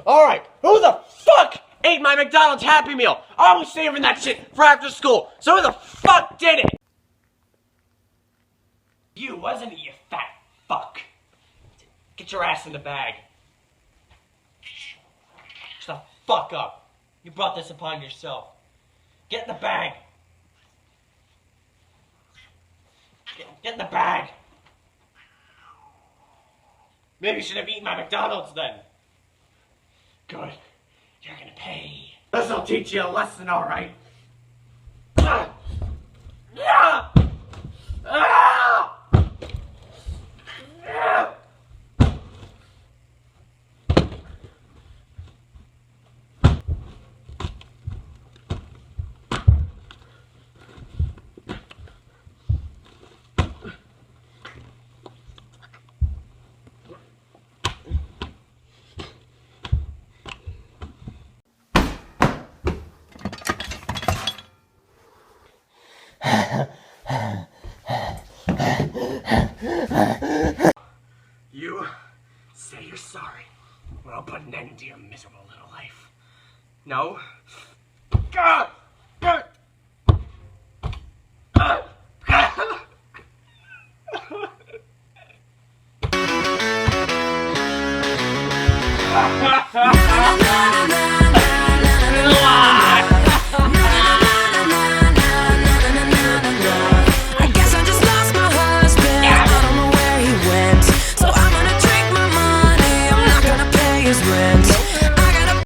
Alright, who the fuck ate my McDonald's Happy Meal? I was saving that shit for after school, so who the fuck did it? You, wasn't it, you fat fuck? Get your ass in the bag. Shut the fuck up. You brought this upon yourself. Get in the bag. Get in the bag. Maybe you should have eaten my McDonald's then. Good. You're gonna pay. This'll teach you a lesson, alright? You say you're sorry, or I'll put an end to your miserable little life. No?